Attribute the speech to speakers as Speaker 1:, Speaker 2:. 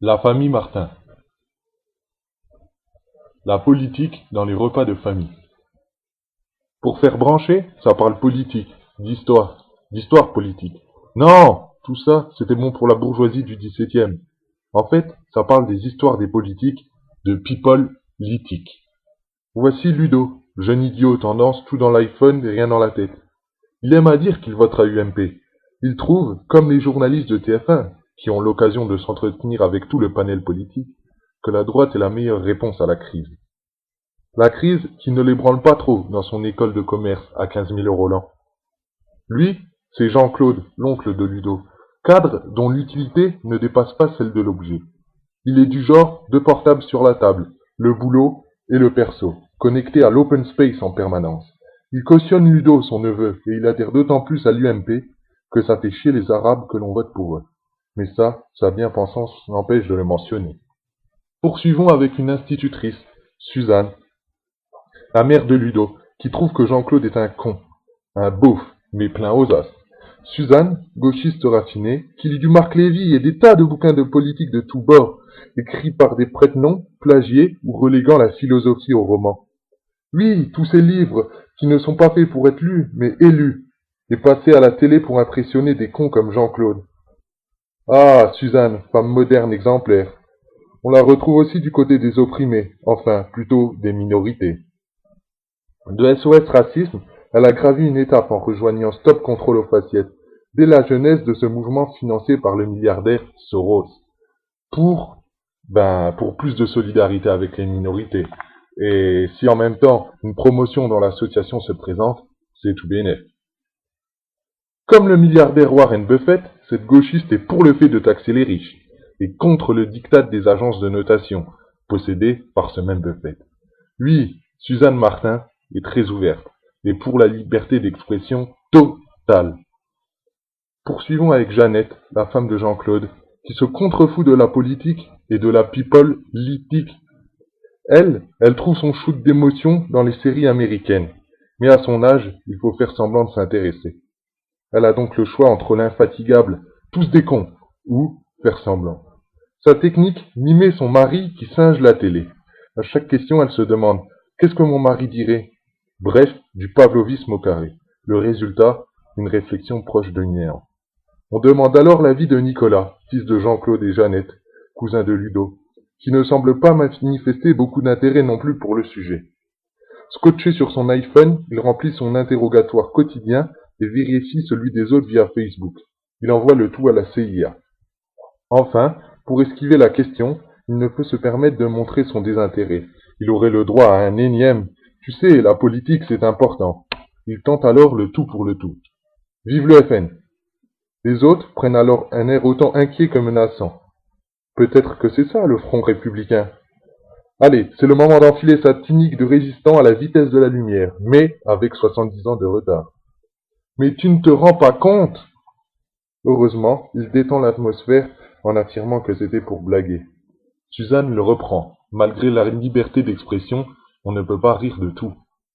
Speaker 1: La famille Martin. La politique dans les repas de famille. Pour faire brancher, ça parle politique, d'histoire politique. Non, tout ça, c'était bon pour la bourgeoisie du 17e. En fait, ça parle des histoires des politiques, de people litique. Voici Ludo, jeune idiot tendance tout dans l'iPhone et rien dans la tête. Il aime à dire qu'il votera UMP. Il trouve, comme les journalistes de TF1, qui ont l'occasion de s'entretenir avec tout le panel politique, que la droite est la meilleure réponse à la crise. La crise qui ne l'ébranle pas trop dans son école de commerce à 15 000 euros l'an. Lui, c'est Jean-Claude, l'oncle de Ludo, cadre dont l'utilité ne dépasse pas celle de l'objet. Il est du genre deux portables sur la table, le boulot et le perso, connectés à l'open space en permanence. Il cautionne Ludo, son neveu, et il adhère d'autant plus à l'UMP que ça fait chier les Arabes que l'on vote pour eux. Mais ça, sa bien-pensance n'empêche de le mentionner. Poursuivons avec une institutrice, Suzanne, la mère de Ludo, qui trouve que Jean-Claude est un con, un beauf, mais plein aux as. Suzanne, gauchiste raffinée, qui lit du Marc Lévy et des tas de bouquins de politique de tous bords, écrits par des prête-noms, plagiés ou reléguant la philosophie au roman. Oui, tous ces livres qui ne sont pas faits pour être lus, mais élus, et passés à la télé pour impressionner des cons comme Jean-Claude. Ah, Suzanne, femme moderne exemplaire. On la retrouve aussi du côté des opprimés, enfin, plutôt des minorités. De SOS Racisme, elle a gravi une étape en rejoignant Stop Contrôle aux Facettes, dès la jeunesse de ce mouvement financé par le milliardaire Soros, pour, pour plus de solidarité avec les minorités. Et si en même temps une promotion dans l'association se présente, c'est tout bénef. Comme le milliardaire Warren Buffett, cette gauchiste est pour le fait de taxer les riches, et contre le diktat des agences de notation, possédées par ce même Buffett. Oui, Suzanne Martin est très ouverte, et pour la liberté d'expression totale. Poursuivons avec Jeannette, la femme de Jean-Claude, qui se contrefout de la politique et de la people litique. Elle trouve son shoot d'émotion dans les séries américaines, mais à son âge, il faut faire semblant de s'intéresser. Elle a donc le choix entre l'infatigable « tous des cons » ou faire semblant. Sa technique, mimer son mari qui singe la télé. À chaque question, elle se demande « qu'est-ce que mon mari dirait ?» Bref, du pavlovisme au carré. Le résultat, une réflexion proche de néant. On demande alors l'avis de Nicolas, fils de Jean-Claude et Jeannette, cousin de Ludo, qui ne semble pas manifester beaucoup d'intérêt non plus pour le sujet. Scotché sur son iPhone, il remplit son interrogatoire quotidien et vérifie celui des autres via Facebook. Il envoie le tout à la CIA. Enfin, pour esquiver la question, il ne peut se permettre de montrer son désintérêt. Il aurait le droit à un énième « Tu sais, la politique c'est important ». Il tente alors le tout pour le tout. Vive le FN. Les autres prennent alors un air autant inquiet que menaçant. Peut-être que c'est ça le front républicain. Allez, c'est le moment d'enfiler sa tunique de résistant à la vitesse de la lumière, mais avec 70 ans de retard. Mais tu ne te rends pas compte? Heureusement, il détend l'atmosphère en affirmant que c'était pour blaguer. Suzanne le reprend. Malgré la liberté d'expression, on ne peut pas rire de tout.